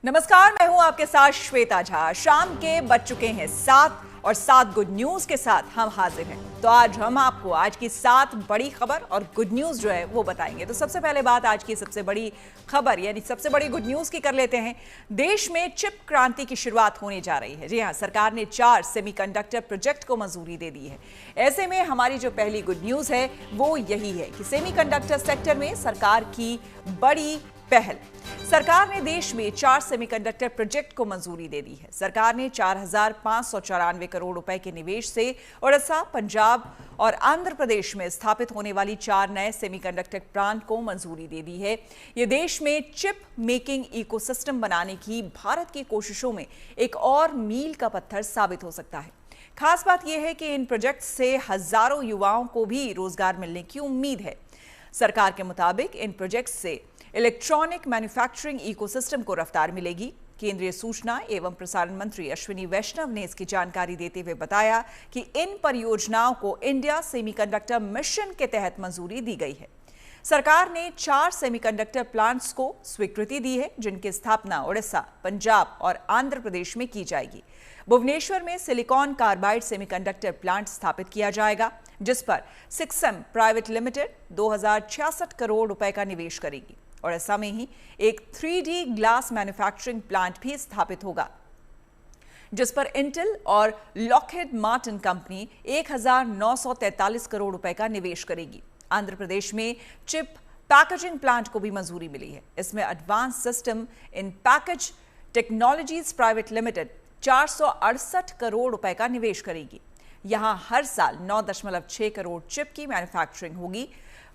नमस्कार, मैं हूं आपके साथ श्वेता झा। शाम के बज चुके हैं 7 और 7 गुड न्यूज के साथ हम हाजिर हैं। तो आज हम आपको आज की 7 बड़ी खबर और गुड न्यूज जो है वो बताएंगे। तो सबसे पहले बात आज की सबसे बड़ी खबर यानी सबसे बड़ी गुड न्यूज की कर लेते हैं। देश में चिप क्रांति की शुरुआत होने जा रही है। जी हां, सरकार ने 4 सेमीकंडक्टर प्रोजेक्ट को मंजूरी दे दी है। ऐसे में हमारी जो पहली गुड न्यूज है वो यही है कि सेमीकंडक्टर सेक्टर में सरकार की बड़ी पहल। सरकार ने देश में 4 सेमीकंडक्टर प्रोजेक्ट को मंजूरी दे दी है। सरकार ने 4,594 करोड़ रुपए के निवेश से ओडिशा, पंजाब और आंध्र प्रदेश में स्थापित होने वाली 4 नए सेमीकंडक्टर प्लांट को मंजूरी दे दी है। ये देश में चिप मेकिंग इकोसिस्टम बनाने की भारत की कोशिशों में एक और मील का पत्थर साबित हो सकता है। खास बात यह है कि इन प्रोजेक्ट से हजारों युवाओं को भी रोजगार मिलने की उम्मीद है। सरकार के मुताबिक इन प्रोजेक्ट से इलेक्ट्रॉनिक मैन्युफैक्चरिंग इकोसिस्टम को रफ्तार मिलेगी। केंद्रीय सूचना एवं प्रसारण मंत्री अश्विनी वैष्णव ने इसकी जानकारी देते हुए बताया कि इन परियोजनाओं को इंडिया सेमीकंडक्टर मिशन के तहत मंजूरी दी गई है। सरकार ने 4 सेमीकंडक्टर प्लांट्स को स्वीकृति दी है, जिनकी स्थापना ओडिशा, पंजाब और आंध्र प्रदेश में की जाएगी। भुवनेश्वर में सिलिकॉन कार्बाइड सेमीकंडक्टर प्लांट स्थापित किया जाएगा, जिस पर सिक्सम प्राइवेट लिमिटेड 2066 करोड़ रुपए का निवेश करेगी। और ऐसा में ही एक 3D ग्लास मैन्युफैक्चरिंग प्लांट भी स्थापित होगा, जिस पर इंटेल और लॉकहीड मार्टिन कंपनी 1943 करोड़ रुपए का निवेश करेगी। आंध्र प्रदेश में चिप पैकेजिंग प्लांट को भी मंजूरी मिली है। इसमें advance system in package technologies private limited 468 crore रुपए का निवेश करेगी। यहां हर साल 9.6 करोड़ चिप की मैन्युफैक्चरिंग होगी।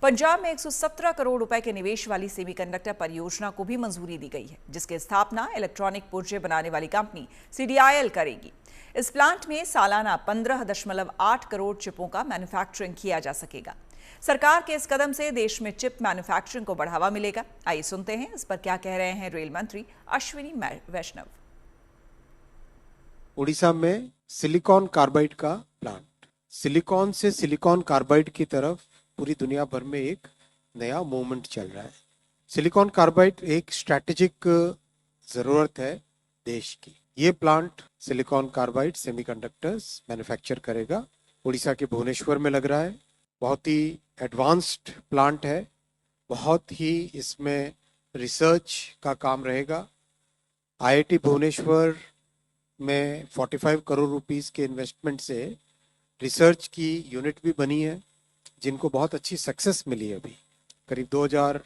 पंजाब में 117 करोड़ रुपए के निवेश वाली सेमीकंडक्टर परियोजना को भी मंजूरी दी गई है, जिसकी स्थापना इलेक्ट्रॉनिक पुर्जे बनाने वाली कंपनी CDIL करेगी। इस प्लांट में सालाना 15.8 करोड़ चिपों का मैन्युफैक्चरिंग किया जा सकेगा। सरकार के इस कदम से देश में चिप मैन्युफैक्चरिंग को बढ़ावा मिलेगा। आइए सुनते हैं इस पर क्या कह रहे हैं रेल मंत्री अश्विनी वैष्णव। उड़ीसा में सिलिकॉन कार्बाइड का प्लांट, सिलिकॉन से सिलिकॉन कार्बाइड की तरफ पूरी दुनिया भर में एक नया मूवमेंट चल रहा है। सिलिकॉन कार्बाइड एक स्ट्रैटेजिक जरूरत है देश की। ये plant silicon carbide semiconductors manufacture करेगा। उड़ीसा के भुवनेश्वर में लग रहा है। बहुत ही एडवांस्ड प्लांट है। बहुत ही इसमें रिसर्च का काम रहेगा। IIT भुवनेश्वर में 45 करोड़ रुपीस के इन्वेस्टमेंट से रिसर्च की यूनिट भी बनी है, जिनको बहुत अच्छी सक्सेस मिली है। अभी करीब 2000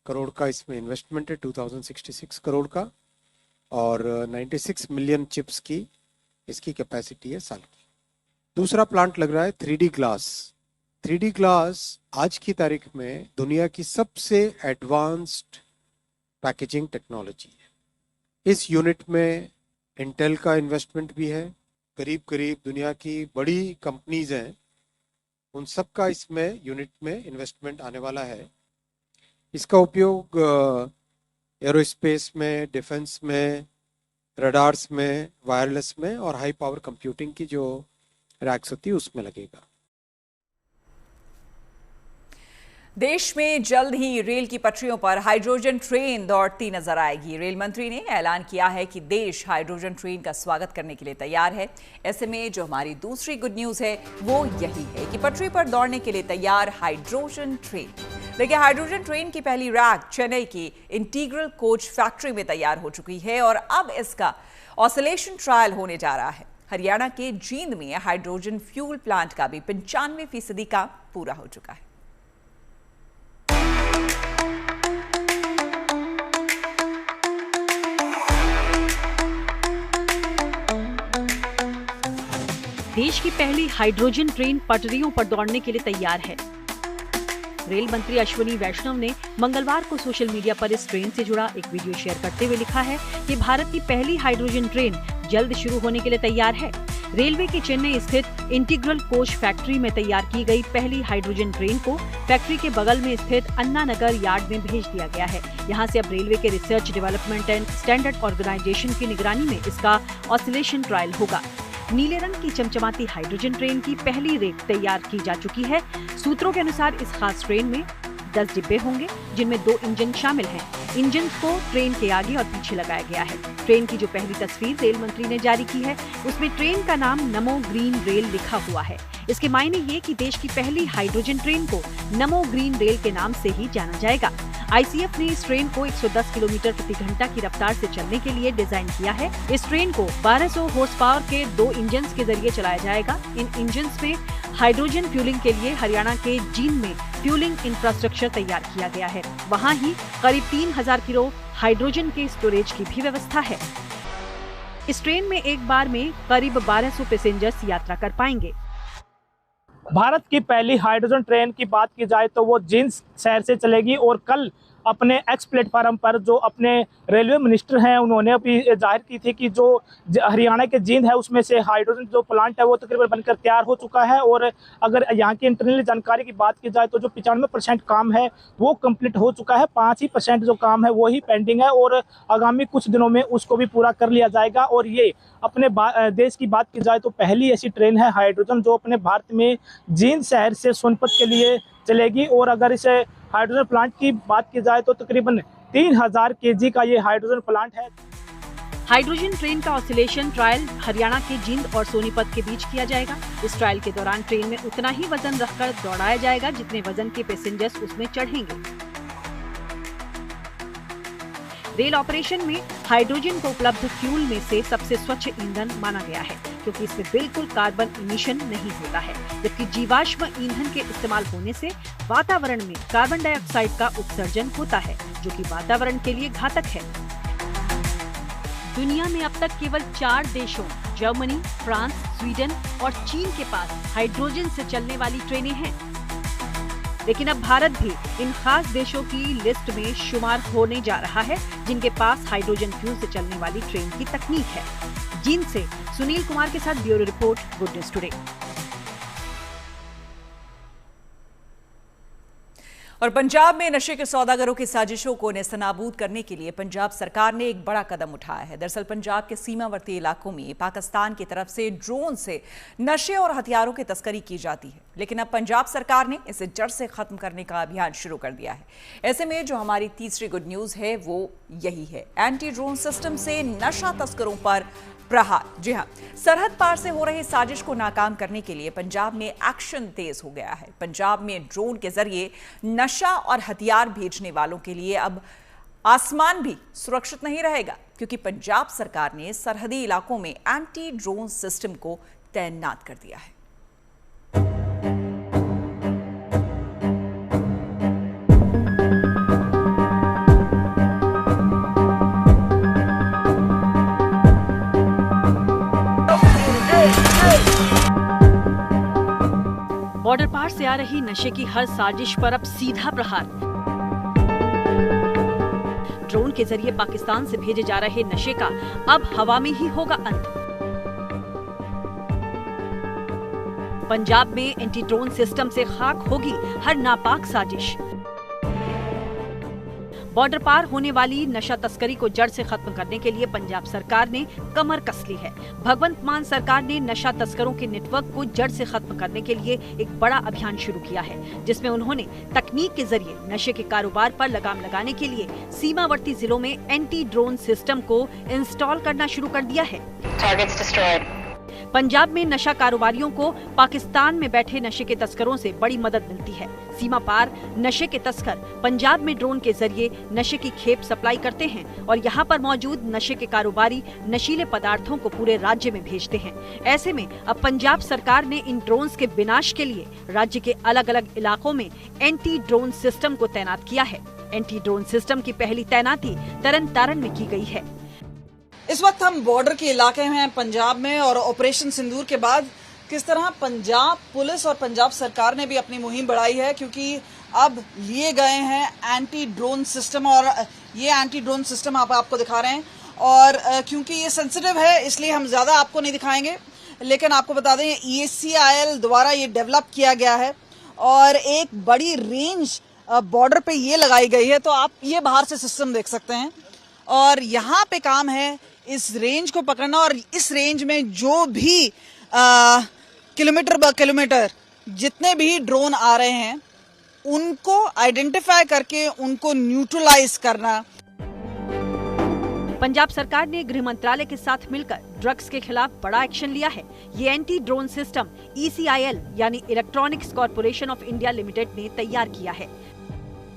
करोड़ का इसमें इन्वेस्टमेंट है, 2066 करोड़ का, और 96 मिलियन चिप्स की इसकी कैपेसिटी है साल की। दूसरा प्लांट लग रहा है 3D ग्लास। 3D ग्लास आज की तारीख में दुनिया की सबसे एडवांस्ड पैकेजिंग टेक्नोलॉजी है। इस यूनिट में इंटेल का इन्वेस्टमेंट भी है। करीब करीब दुनिया की बड़ी कंपनीज हैं, उन सब का इसमें यूनिट में इन्वेस्टमेंट आने वाला है। इसका उपयोग एरोस्पेस में, डिफेंस में, रडार्स में, वायरलेस में और हाई पावर कंप्यूटिंग की जो रैक्स होती है उसमें लगेगा। देश में जल्द ही रेल की पटरियों पर हाइड्रोजन ट्रेन दौड़ती नजर आएगी। रेल मंत्री ने ऐलान किया है कि देश हाइड्रोजन ट्रेन का स्वागत करने के लिए तैयार है। ऐसे में जो हमारी दूसरी गुड न्यूज है वो यही है कि पटरी पर दौड़ने के लिए तैयार हाइड्रोजन ट्रेन। देखिए, हाइड्रोजन ट्रेन की पहली रैक चेन्नई की इंटीग्रल कोच फैक्ट्री में तैयार हो चुकी है और अब इसका ऑसिलेशन ट्रायल होने जा रहा है। हरियाणा के जींद में हाइड्रोजन फ्यूल प्लांट का भी 95% काम पूरा हो चुका है। देश की पहली हाइड्रोजन ट्रेन पटरियों पर दौड़ने के लिए तैयार है। रेल मंत्री अश्विनी वैष्णव ने मंगलवार को सोशल मीडिया पर इस ट्रेन से जुड़ा एक वीडियो शेयर करते हुए लिखा है कि भारत की पहली हाइड्रोजन ट्रेन जल्द शुरू होने के लिए तैयार है। रेलवे के चेन्नई स्थित इंटीग्रल कोच फैक्ट्री में तैयार की गई पहली हाइड्रोजन ट्रेन को फैक्ट्री के बगल में स्थित अन्ना नगर यार्ड में भेज दिया गया है। यहां से अब रेलवे के research, development and standard organisation की निगरानी में इसका ऑसिलेशन ट्रायल होगा। नीले रंग की चमचमाती हाइड्रोजन ट्रेन की पहली रेक तैयार की जा चुकी है। सूत्रों के अनुसार इस खास ट्रेन में 10 डिब्बे होंगे जिनमें 2 इंजन शामिल हैं। इंजन को ट्रेन के आगे और पीछे लगाया गया है। ट्रेन की जो पहली तस्वीर रेल मंत्री ने जारी की है उसमें ट्रेन का नाम नमो ग्रीन रेल लिखा हुआ है। इसके मायने ये कि देश की पहली हाइड्रोजन ट्रेन को नमो ग्रीन रेल के नाम से ही जाना जाएगा। आईसीएफ ने इस ट्रेन को 110 किलोमीटर प्रति घंटा की रफ्तार से चलने के लिए डिजाइन किया है। इस ट्रेन को 1200 हॉर्स पावर के 2 इंजन के जरिए चलाया जाएगा। इन इंजन में हाइड्रोजन फ्यूलिंग के लिए हरियाणा के जींद में फ्यूलिंग इंफ्रास्ट्रक्चर तैयार किया गया है। वहाँ ही करीब 3000 किलो हाइड्रोजन के स्टोरेज की भी व्यवस्था है। इस ट्रेन में एक बार में करीब 1200 पैसेंजर्स यात्रा कर पाएंगे। भारत की पहली हाइड्रोजन ट्रेन की बात की जाए तो वो जींद शहर से चलेगी और कल अपने एक्स प्लेटफार्म पर जो अपने रेलवे मिनिस्टर हैं उन्होंने अभी जाहिर की थी कि जो हरियाणा के जींद है उसमें से हाइड्रोजन जो प्लांट है वो तकरीबन बनकर तैयार हो चुका है। और अगर यहाँ की इंटरनल जानकारी की बात की जाए तो जो 95% काम है वो कंप्लीट हो चुका है। 5% जो काम है वो ही पेंडिंग है और आगामी कुछ दिनों में उसको भी पूरा कर लिया जाएगा। और ये अपने देश की बात की जाए तो पहली ऐसी ट्रेन है हाइड्रोजन जो अपने भारत में जींद शहर से सोनीपत के लिए चलेगी। और अगर इसे हाइड्रोजन प्लांट की बात की जाए तो तकरीबन 3000 केजी का ये हाइड्रोजन प्लांट है। हाइड्रोजन ट्रेन का ऑसिलेशन ट्रायल हरियाणा के जींद और सोनीपत के बीच किया जाएगा। इस ट्रायल के दौरान ट्रेन में उतना ही वजन रखकर दौड़ाया जाएगा जितने वजन के पैसेंजर्स उसमें चढ़ेंगे। रेल ऑपरेशन में हाइड्रोजन को उपलब्ध फ्यूल में से सबसे स्वच्छ ईंधन माना गया है क्योंकि इसमें बिल्कुल कार्बन इमिशन नहीं होता है, जबकि जीवाश्म ईंधन के इस्तेमाल होने से वातावरण में कार्बन डाइऑक्साइड का उत्सर्जन होता है जो कि वातावरण के लिए घातक है। दुनिया में अब तक केवल 4 देशों जर्मनी, फ्रांस, स्वीडन और चीन के पास हाइड्रोजन से चलने वाली ट्रेनें हैं, लेकिन अब भारत भी इन खास देशों की लिस्ट में शुमार होने जा रहा है जिनके पास हाइड्रोजन फ्यूल से चलने वाली ट्रेन की तकनीक है। जींद से सुनील कुमार के साथ bureau report, good news today. और पंजाब में नशे के सौदागरों की साजिशों को नेस्तनाबूद करने के लिए पंजाब सरकार ने एक बड़ा कदम उठाया है। दरअसल पंजाब के सीमावर्ती इलाकों में पाकिस्तान की तरफ से ड्रोन से नशे और हथियारों की तस्करी की जाती है, लेकिन अब पंजाब सरकार ने इसे जड़ से खत्म करने का अभियान शुरू कर दिया है। ऐसे में जो हमारी तीसरी गुड न्यूज है वो यही है, एंटी ड्रोन सिस्टम से नशा तस्करों पर प्रहार। जी हां, सरहद पार से हो रही साजिश को नाकाम करने के लिए पंजाब में एक्शन तेज हो गया है। पंजाब में ड्रोन के जरिए नशा और हथियार भेजने वालों के लिए अब आसमान भी सुरक्षित नहीं रहेगा क्योंकि पंजाब सरकार ने सरहदी इलाकों में एंटी ड्रोन सिस्टम को तैनात कर दिया है। बॉर्डर पार से आ रही नशे की हर साजिश पर अब सीधा प्रहार। ड्रोन के जरिए पाकिस्तान से भेजे जा रहे नशे का अब हवा में ही होगा अंत। पंजाब में एंटी ड्रोन सिस्टम से खाक होगी हर नापाक साजिश। बॉर्डर पार होने वाली नशा तस्करी को जड़ से खत्म करने के लिए पंजाब सरकार ने कमर कस ली है। भगवंत मान सरकार ने नशा तस्करों के नेटवर्क को जड़ से खत्म करने के लिए एक बड़ा अभियान शुरू किया है, जिसमें उन्होंने तकनीक के जरिए नशे के कारोबार पर लगाम लगाने के लिए सीमावर्ती जिलों में एंटी ड्रोन सिस्टम को इंस्टॉल करना शुरू कर दिया है। पंजाब में नशा कारोबारियों को पाकिस्तान में बैठे नशे के तस्करों से बड़ी मदद मिलती है। सीमा पार नशे के तस्कर पंजाब में ड्रोन के जरिए नशे की खेप सप्लाई करते हैं और यहाँ पर मौजूद नशे के कारोबारी नशीले पदार्थों को पूरे राज्य में भेजते हैं। ऐसे में अब पंजाब सरकार ने इन ड्रोन्स के विनाश के लिए राज्य के अलग अलग इलाकों में एंटी ड्रोन सिस्टम को तैनात किया है। एंटी ड्रोन सिस्टम की पहली तैनाती तरन तारण में की गई है। इस वक्त हम बॉर्डर के इलाके में हैं पंजाब में, और ऑपरेशन सिंदूर के बाद किस तरह पंजाब पुलिस और पंजाब सरकार ने भी अपनी मुहिम बढ़ाई है, क्योंकि अब लिए गए हैं एंटी ड्रोन सिस्टम, और ये एंटी ड्रोन सिस्टम आपको दिखा रहे हैं। और क्योंकि ये सेंसिटिव है इसलिए हम ज्यादा आपको नहीं दिखाएंगे, लेकिन आपको बता दें EACIL द्वारा ये डेवलप किया गया है और एक बड़ी रेंज बॉर्डर पे ये लगाई गई है। तो आप ये बाहर से सिस्टम देख सकते हैं और यहाँ पे काम है इस रेंज को पकड़ना, और इस रेंज में जो भी किलोमीटर ब किलोमीटर जितने भी ड्रोन आ रहे हैं उनको आइडेंटिफाई करके उनको न्यूट्रलाइज करना। पंजाब सरकार ने गृह मंत्रालय के साथ मिलकर ड्रग्स के खिलाफ बड़ा एक्शन लिया है। ये एंटी ड्रोन सिस्टम ECIL यानी electronics corporation of India limited ने तैयार किया है।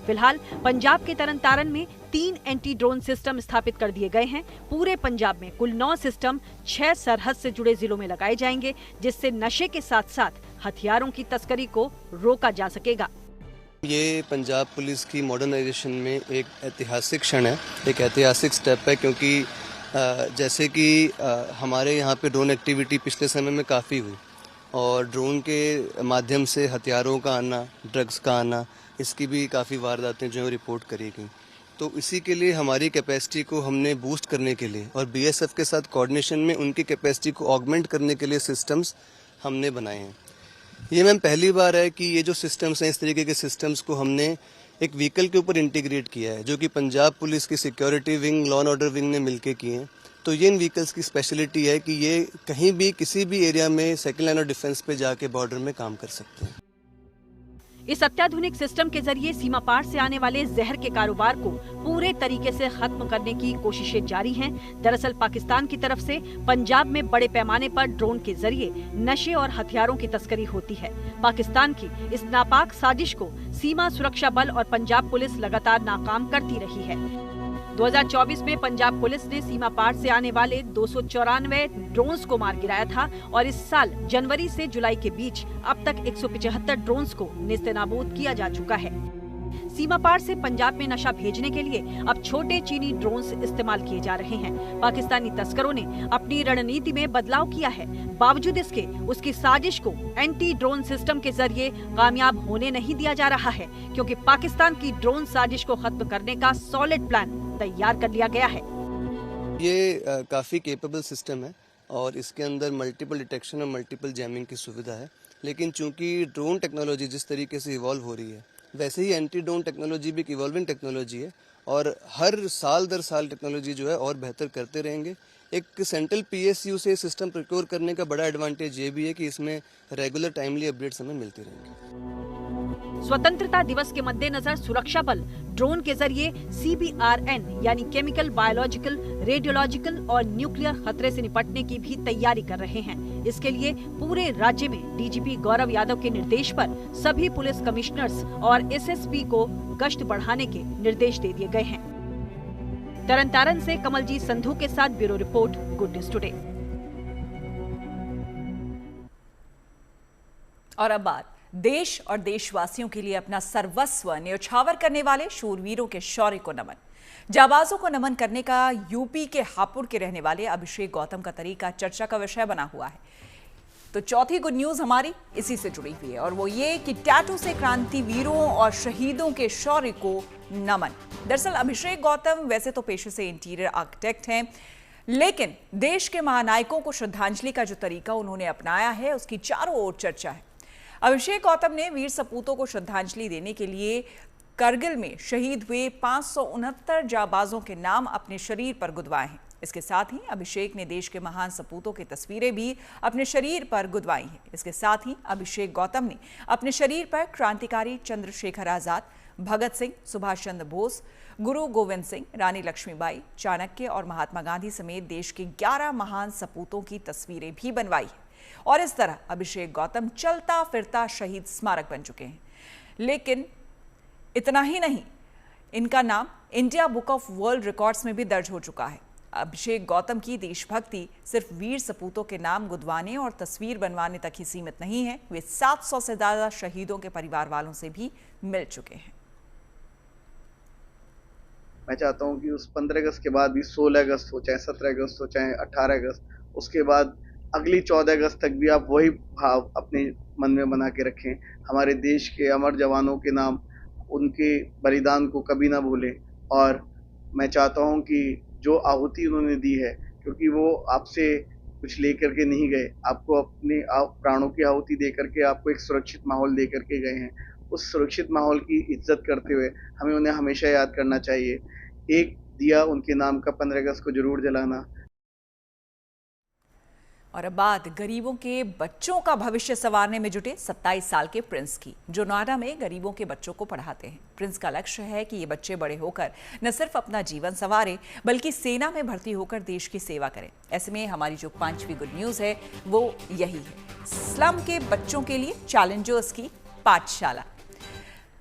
फिलहाल पंजाब के तरन तारण में 3 एंटी ड्रोन सिस्टम स्थापित कर दिए गए हैं। पूरे पंजाब में कुल 9 सिस्टम 6 सरहद से जुड़े जिलों में लगाए जाएंगे, जिससे नशे के साथ साथ हथियारों की तस्करी को रोका जा सकेगा। ये पंजाब पुलिस की मॉडर्नाइजेशन में एक ऐतिहासिक क्षण है, एक ऐतिहासिक स्टेप है, क्योंकि जैसे कि हमारे यहाँ पे ड्रोन एक्टिविटी पिछले समय में काफ़ी हुई और ड्रोन के माध्यम से हथियारों का आना, ड्रग्स का आना, इसकी भी काफ़ी वारदातें जो है रिपोर्ट करी गई। तो इसी के लिए हमारी कैपेसिटी को हमने बूस्ट करने के लिए और BSF के साथ कोऑर्डिनेशन में उनकी कैपेसिटी को ऑगमेंट करने के लिए सिस्टम्स हमने बनाए हैं। ये मैम पहली बार है कि ये जो सिस्टम्स हैं, इस तरीके के सिस्टम्स को हमने एक व्हीकल के ऊपर इंटीग्रेट किया है, जो कि पंजाब पुलिस की security wing, law and order wing ने मिलकर किए हैं। तो ये इन व्हीकल्स की स्पेशलिटी है कि ये कहीं भी किसी भी एरिया में सेकंड लाइन ऑफ डिफेंस पे जाके बॉर्डर में काम कर सकते हैं। इस अत्याधुनिक सिस्टम के जरिए सीमा पार से आने वाले जहर के कारोबार को पूरे तरीके से खत्म करने की कोशिशें जारी हैं। दरअसल पाकिस्तान की तरफ से पंजाब में बड़े पैमाने पर ड्रोन के जरिए नशे और हथियारों की तस्करी होती है। पाकिस्तान की इस नापाक साजिश को सीमा सुरक्षा बल और पंजाब पुलिस लगातार नाकाम करती रही है। 2024 में पंजाब पुलिस ने सीमा पार से आने वाले 294 ड्रोन्स को मार गिराया था और इस साल जनवरी से जुलाई के बीच अब तक 175 ड्रोन्स को नेस्तनाबूद किया जा चुका है। सीमा पार से पंजाब में नशा भेजने के लिए अब छोटे चीनी ड्रोन्स इस्तेमाल किए जा रहे हैं। पाकिस्तानी तस्करों ने अपनी रणनीति में बदलाव किया है। बावजूद इसके उसकी साजिश को एंटी ड्रोन सिस्टम के जरिए कामयाब होने नहीं दिया जा रहा है, क्योंकि पाकिस्तान की ड्रोन साजिश को खत्म करने का सॉलिड प्लान तैयार कर लिया गया है। ये काफ़ी केपेबल सिस्टम है और इसके अंदर मल्टीपल डिटेक्शन और मल्टीपल जैमिंग की सुविधा है। लेकिन चूंकि ड्रोन टेक्नोलॉजी जिस तरीके से इवॉल्व हो रही है, वैसे ही एंटी ड्रोन टेक्नोलॉजी भी एक इवॉल्विंग टेक्नोलॉजी है और हर साल दर साल टेक्नोलॉजी जो है और बेहतर करते रहेंगे। एक सेंट्रल PSU से सिस्टम प्रोक्योर करने का बड़ा एडवांटेज ये भी है कि इसमें रेगुलर टाइमली अपडेट्स हमें मिलती रहेंगी। स्वतंत्रता दिवस के मद्देनजर सुरक्षा बल ड्रोन के जरिए CBRN यानी केमिकल, बायोलॉजिकल, रेडियोलॉजिकल और न्यूक्लियर खतरे से निपटने की भी तैयारी कर रहे हैं। इसके लिए पूरे राज्य में DGP गौरव यादव के निर्देश पर सभी पुलिस कमिश्नर्स और SSP को गश्त बढ़ाने के निर्देश दे दिए गए हैं। तरन से कमलजीत संधू के साथ bureau report, good news today. और अब बात देश और देशवासियों के लिए अपना सर्वस्व न्यौछावर करने वाले शूरवीरों के शौर्य को नमन। जाबाजों को नमन करने का यूपी के हापुड़ के रहने वाले अभिषेक गौतम का तरीका चर्चा का विषय बना हुआ है। तो चौथी गुड न्यूज हमारी इसी से जुड़ी हुई है और वो ये कि टैटू से क्रांतिवीरों और शहीदों के शौर्य को नमन। दरअसल अभिषेक गौतम वैसे तो पेशे से इंटीरियर आर्किटेक्ट हैं, लेकिन देश के महानायकों को श्रद्धांजलि का जो तरीका उन्होंने अपनाया है उसकी चारों ओर चर्चा है। अभिषेक गौतम ने वीर सपूतों को श्रद्धांजलि देने के लिए करगिल में शहीद हुए 569 जाबाजों के नाम अपने शरीर पर गुदवाए हैं। इसके साथ ही अभिषेक ने देश के महान सपूतों की तस्वीरें भी अपने शरीर पर गुदवाई हैं। इसके साथ ही अभिषेक गौतम ने अपने शरीर पर क्रांतिकारी चंद्रशेखर आजाद, भगत सिंह, सुभाष चंद्र बोस, गुरु गोविंद सिंह, रानी लक्ष्मीबाई, चाणक्य और महात्मा गांधी समेत देश के 11 महान सपूतों की तस्वीरें भी बनवाई हैं। और इस तरह अभिषेक गौतम चलता फिरता शहीद स्मारक बन चुके हैं। लेकिन इतना ही नहीं, इनका नाम India book of world records में भी दर्ज हो चुका है। अभिषेक गौतम की देशभक्ति सिर्फ वीर सपूतों के नाम गुदवाने और तस्वीर बनवाने तक ही सीमित नहीं है, वे 700 से ज्यादा शहीदों के परिवार वालों से भी मिल चुके हैं। मैं चाहता हूं कि उस 15 अगस्त के बाद भी 16 अगस्त हो, चाहे 17 अगस्त हो, चाहे 18 अगस्त, उसके बाद अगली 14 अगस्त तक भी आप वही भाव अपने मन में बना के रखें। हमारे देश के अमर जवानों के नाम, उनके बलिदान को कभी ना भूलें। और मैं चाहता हूं कि जो आहुति उन्होंने दी है, क्योंकि वो आपसे कुछ लेकर के नहीं गए, आपको अपने प्राणों की आहुति दे करके आपको एक सुरक्षित माहौल दे करके गए हैं। उस सुरक्षित माहौल की इज्जत करते हुए हमें उन्हें हमेशा याद करना चाहिए। एक दिया उनके नाम का 15 अगस्त को जरूर जलाना। और अब बात गरीबों के बच्चों का भविष्य संवारने में जुटे 27 साल के प्रिंस की, जो नोएडा में गरीबों के बच्चों को पढ़ाते हैं। प्रिंस का लक्ष्य है कि ये बच्चे बड़े होकर न सिर्फ अपना जीवन संवारे बल्कि सेना में भर्ती होकर देश की सेवा करें। ऐसे में हमारी जो 5वीं गुड न्यूज है वो यही है, स्लम के बच्चों के लिए चैलेंजर्स की पाठशाला।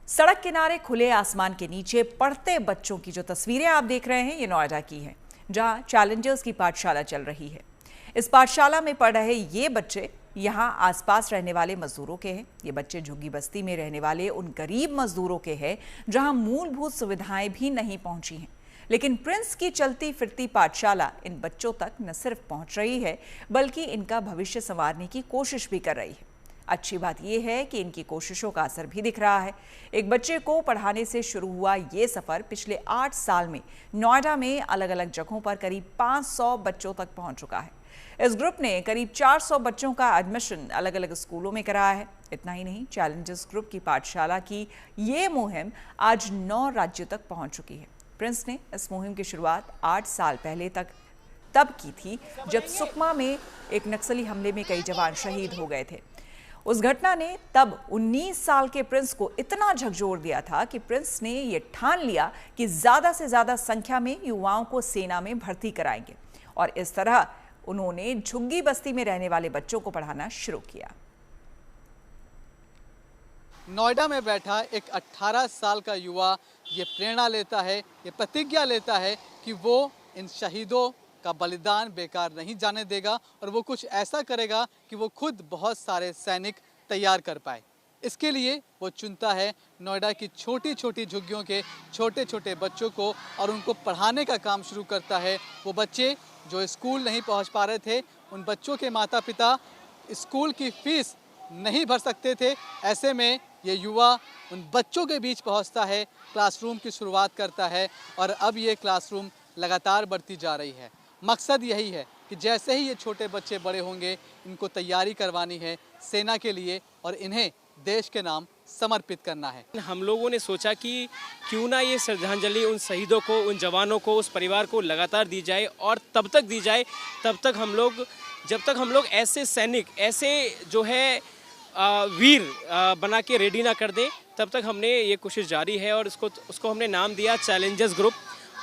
सड़क किनारे खुले आसमान के नीचे पढ़ते बच्चों की जो तस्वीरें आप देख रहे हैं ये नोएडा की हैं, जहां चैलेंजर्स की पाठशाला चल रही है। इस पाठशाला में पढ़ रहे ये बच्चे यहाँ आसपास रहने वाले मजदूरों के हैं। ये बच्चे झुग्गी बस्ती में रहने वाले उन गरीब मजदूरों के हैं जहां मूलभूत सुविधाएं भी नहीं पहुंची हैं। लेकिन प्रिंस की चलती फिरती पाठशाला इन बच्चों तक न सिर्फ पहुंच रही है बल्कि इनका भविष्य संवारने की कोशिश भी कर रही है। अच्छी बात यह है कि इनकी कोशिशों का असर भी दिख रहा है। एक बच्चे को पढ़ाने से शुरू हुआ ये सफर पिछले 8 साल में नोएडा में अलग अलग जगहों पर करीब 500 बच्चों तक पहुंच चुका है। इस ग्रुप ने करीब 400 बच्चों का एडमिशन अलग अलग स्कूलों में कराया है। इतना ही नहीं, चैलेंजर्स ग्रुप की पाठशाला की ये मुहिम आज 9 राज्यों तक पहुंच चुकी है। प्रिंस ने इस मुहिम की शुरुआत 8 साल पहले तब की थी जब सुकमा में एक नक्सली हमले में कई जवान शहीद हो गए थे। उस घटना ने तब 19 साल के प्रिंस को इतना झकझोर दिया था कि प्रिंस ने यह ठान लिया कि ज्यादा से ज्यादा संख्या में युवाओं को सेना में भर्ती कराएंगे और इस तरह उन्होंने झुग्गी बस्ती में रहने वाले बच्चों को पढ़ाना शुरू किया। नोएडा में बैठा एक 18 साल का युवा ये प्रेरणा लेता है, ये प्रतिज्ञा लेता है कि वो इन शहीदों का बलिदान बेकार नहीं जाने देगा और वो कुछ ऐसा करेगा कि वो खुद बहुत सारे सैनिक तैयार कर पाए। इसके लिए वो चुनता है नोएडा की छोटी छोटी झुग्गियों के छोटे छोटे बच्चों को और उनको पढ़ाने का काम शुरू करता है। वो बच्चे जो स्कूल नहीं पहुंच पा रहे थे, उन बच्चों के माता पिता स्कूल की फीस नहीं भर सकते थे, ऐसे में ये युवा उन बच्चों के बीच पहुंचता है, क्लासरूम की शुरुआत करता है और अब ये क्लासरूम लगातार बढ़ती जा रही है। मकसद यही है कि जैसे ही ये छोटे बच्चे बड़े होंगे, इनको तैयारी करवानी है सेना के लिए और इन्हें देश के नाम समर्पित करना है। हम लोगों ने सोचा कि क्यों ना ये श्रद्धांजलि उन शहीदों को, उन जवानों को, उस परिवार को लगातार दी जाए और तब तक दी जाए जब तक हम लोग ऐसे सैनिक, ऐसे जो है वीर बना के रेडी ना कर दें, तब तक हमने ये कोशिश जारी है और उसको हमने नाम दिया चैलेंजर्स ग्रुप।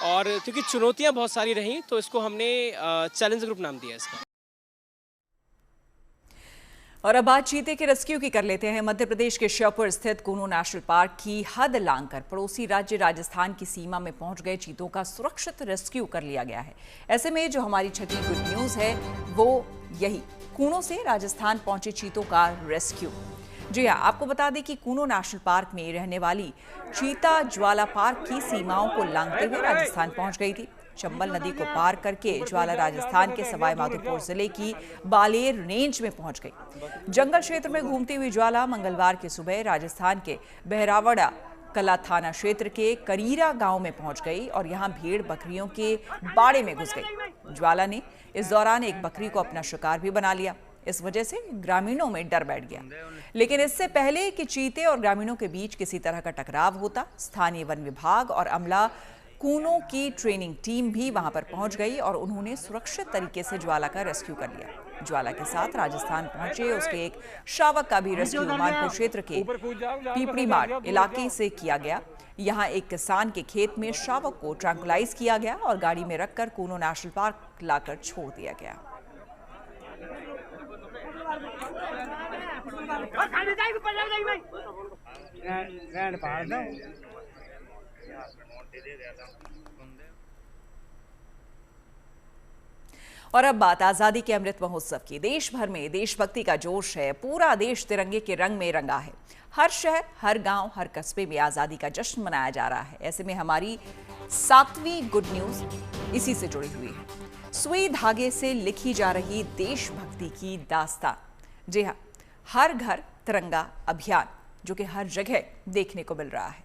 और क्योंकि चुनौतियां बहुत सारी रहीं तो इसको हमने चैलेंज ग्रुप नाम दिया इसका। और अब बात चीते के रेस्क्यू की कर लेते हैं। मध्य प्रदेश के श्योपुर स्थित कूनो नेशनल पार्क की हद लांघकर पड़ोसी राज्य राजस्थान की सीमा में पहुंच गए चीतों का सुरक्षित रेस्क्यू कर लिया गया है। ऐसे में जो हमारी छठी गुड न्यूज है वो यही, कूनो से राजस्थान पहुंचे चीतों का रेस्क्यू। जी हाँ, आपको बता दें कि कूनो नेशनल पार्क में रहने वाली चीता ज्वाला पार्क की सीमाओं को लांघते हुए राजस्थान पहुंच गई थी। चंबल नदी को पार करके ज्वाला राजस्थान के सवाई माधोपुर जिले की बालेर रेंज में पहुंच गई। जंगल क्षेत्र में घूमती हुई ज्वाला मंगलवार की सुबह राजस्थान के बहरावड़ा कला थाना क्षेत्र के करीरा गांव में पहुंच गई और यहां भेड़ बकरियों के बाड़े में घुस गई। ज्वाला ने इस दौरान एक बकरी को अपना शिकार भी बना लिया। इस वजह से ग्रामीणों में डर बैठ गया। लेकिन इससे पहले कि चीते और ग्रामीणों के बीच किसी तरह का टकराव होता, स्थानीय वन विभाग और अमला कूनो की ट्रेनिंग टीम भी वहां पर पहुंच गई और उन्होंने सुरक्षित तरीके से ज्वाला का रेस्क्यू कर लिया। ज्वाला के साथ राजस्थान पहुंचे उसके एक शावक का भी रेस्क्यू मानपुर क्षेत्र के पीपड़ी मार्ट इलाके से किया गया। यहां एक किसान के खेत में शावक को ट्रैंकुलाइज किया गया और गाड़ी में रखकर कूनो नेशनल पार्क लाकर छोड़ दिया गया। और अब बात आजादी के अमृत महोत्सव की। देश भर में देशभक्ति का जोश है। पूरा देश तिरंगे के रंग में रंगा है। हर शहर, हर गांव, हर कस्बे में आजादी का जश्न मनाया जा रहा है। ऐसे में हमारी 7वीं गुड न्यूज इसी से जुड़ी हुई है। सुई धागे से लिखी जा रही देशभक्ति की दास्तान। जी हाँ, हर घर तिरंगा अभियान जो कि हर जगह देखने को मिल रहा है।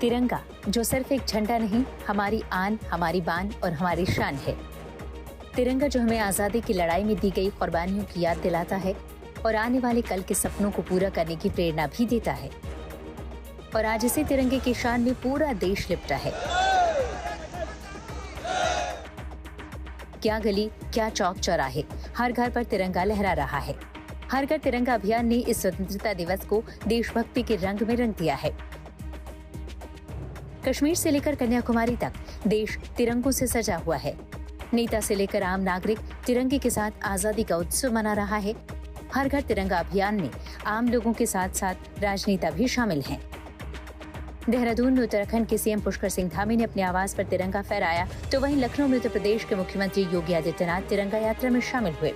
तिरंगा जो सिर्फ एक झंडा नहीं, हमारी आन, हमारी बान और हमारी शान है। तिरंगा जो हमें आजादी की लड़ाई में दी गई कुर्बानियों की याद दिलाता है और आने वाले कल के सपनों को पूरा करने की प्रेरणा भी देता है। और आज इसी तिरंगे की शान में पूरा देश लिपटा है। क्या गली, क्या चौक चौराहे, हर घर पर तिरंगा लहरा रहा है। हर घर तिरंगा अभियान ने इस स्वतंत्रता दिवस को देशभक्ति के रंग में रंग दिया है। कश्मीर से लेकर कन्याकुमारी तक देश तिरंगों से सजा हुआ है। नेता से लेकर आम नागरिक तिरंगे के साथ आजादी का उत्सव मना रहा है। हर घर तिरंगा अभियान में आम लोगों के साथ साथ राजनेता भी शामिल हैं। देहरादून में उत्तराखंड के सीएम पुष्कर सिंह धामी ने अपने आवास पर तिरंगा फहराया, तो वहीं लखनऊ में उत्तर प्रदेश के मुख्यमंत्री योगी आदित्यनाथ तिरंगा यात्रा में शामिल हुए।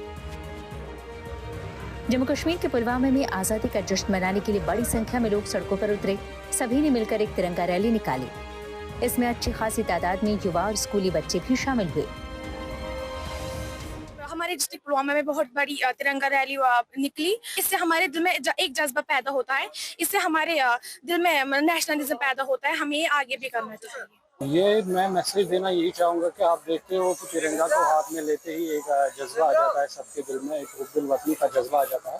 जम्मू कश्मीर के पुलवामा में आजादी का जश्न मनाने के लिए बड़ी संख्या में लोग सड़कों पर उतरे। सभी ने मिलकर एक तिरंगा रैली निकाली। इसमें अच्छी खासी तादाद में युवा और स्कूली बच्चे भी शामिल हुए। हमारे डिस्ट्रिक्ट पुलवामा में बहुत बड़ी तिरंगा रैली निकली। इससे हमारे दिल में एक जज्बा पैदा होता है, इससे हमारे दिल में नेशनलिज्म पैदा होता है। हमें आगे भी करना चाहिए। ये मैं मैसेज देना यही चाहूँगा कि आप देखते हो कि तिरंगा को हाथ में लेते ही एक जज्बा आ जाता है सबके दिल में, एक हुब्बुल वतनी का जज्बा आ जाता है।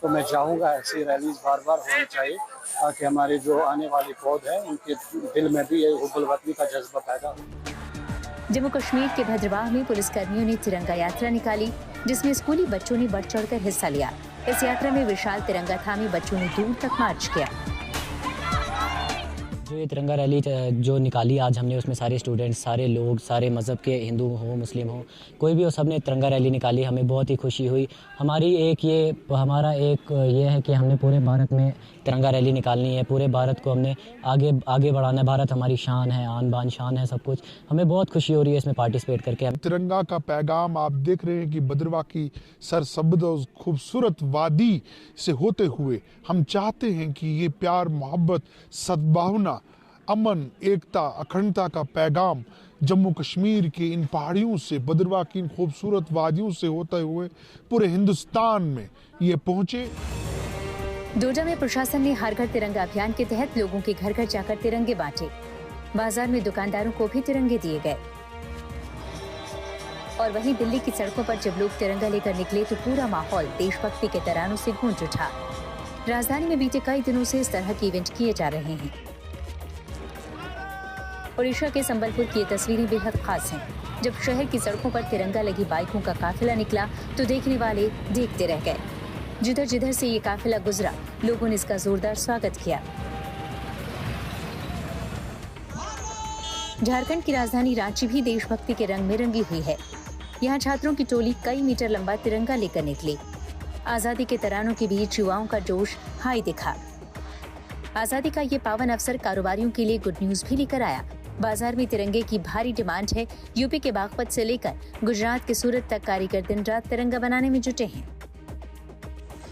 तो मैं चाहूँगा ऐसी रैलीज बार बार होनी चाहिए ताकि हमारे जो आने वाले पौध हैं उनके दिल में भी ये हुब्बुल वतनी का जज्बा पैदा हो। जम्मू कश्मीर के भद्रवाह में पुलिसकर्मियों ने तिरंगा यात्रा निकाली, जिसमें स्कूली बच्चों ने बढ़ चढ़कर हिस्सा लिया। इस यात्रा में विशाल तिरंगा थामे बच्चों ने दूर तक मार्च किया। जो ये तिरंगा रैली जो निकाली आज हमने, उसमें सारे स्टूडेंट्स, सारे लोग, सारे मज़हब के, हिंदू हो मुस्लिम हो, कोई भी हो, सब ने तिरंगा रैली निकाली। हमें बहुत ही खुशी हुई। हमारा एक ये है कि हमने पूरे भारत में तिरंगा रैली निकालनी है। पूरे भारत को हमने आगे बढ़ाना है। भारत हमारी शान है, आन बान शान है, सब कुछ। हमें बहुत खुशी हो रही है इसमें पार्टिसिपेट करके। तिरंगा का पैगाम आप देख रहे हैं कि भद्रवाह की सरसब्ज और खूबसूरत वादी से होते हुए हम चाहते हैं कि ये प्यार, मोहब्बत, सद्भावना, अमन, एकता, अखंडता का पैगाम जम्मू कश्मीर के इन पहाड़ियों से, भद्रवाह की इन खूबसूरत वादियों से होते हुए पूरे हिंदुस्तान में ये पहुंचे। डोडा में प्रशासन ने हर घर तिरंगा अभियान के तहत लोगों के घर घर जाकर तिरंगे बांटे। बाजार में दुकानदारों को भी तिरंगे दिए गए। और वहीं दिल्ली की सड़कों पर जब लोग तिरंगा लेकर निकले तो पूरा माहौल देशभक्ति के तरानों से गूंज उठा। राजधानी में बीते कई दिनों से इस तरह के इवेंट किए जा रहे हैं। ओडिशा के संबलपुर की ये तस्वीरें बेहद खास हैं। जब शहर की सड़कों पर तिरंगा लगी बाइकों का काफिला निकला तो देखने वाले देखते रह गए। जिधर जिधर से ये काफिला गुजरा, लोगों ने इसका जोरदार स्वागत किया। झारखंड की राजधानी रांची भी देशभक्ति के रंग में रंगी हुई है। यहाँ छात्रों की टोली कई मीटर लंबा तिरंगा लेकर निकली। आजादी के तरानों के बीच युवाओं का जोश हाई दिखा। आजादी का ये पावन अवसर कारोबारियों के लिए गुड न्यूज भी लेकर आया। बाजार में तिरंगे की भारी डिमांड है। यूपी के बागपत से लेकर गुजरात के सूरत तक कारीगर दिन रात तिरंगा बनाने में जुटे हैं।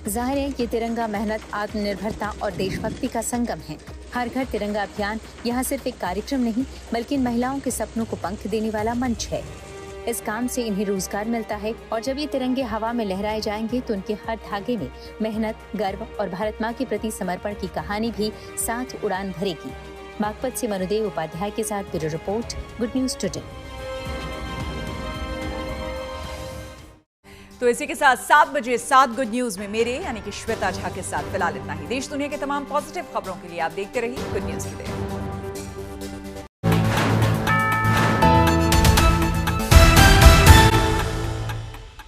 जाहिर है ये तिरंगा मेहनत, आत्मनिर्भरता और देशभक्ति का संगम है। हर घर तिरंगा अभियान यहाँ सिर्फ एक कार्यक्रम नहीं बल्कि इन महिलाओं के सपनों को पंख देने वाला मंच है। इस काम से इन्हें रोजगार मिलता है और जब ये तिरंगे हवा में लहराए जाएंगे तो उनके हर धागे में मेहनत, गर्व और भारत माँ के प्रति समर्पण की कहानी भी साथ उड़ान भरेगी। बागपत से मनुदेव उपाध्याय के साथ bureau report, good news today. तो इसी के साथ 7 बजे 7 गुड न्यूज में मेरे यानी कि श्वेता झा के साथ फिलहाल इतना ही। देश दुनिया के तमाम पॉजिटिव खबरों के लिए आप देखते रहिए गुड न्यूज टुडे।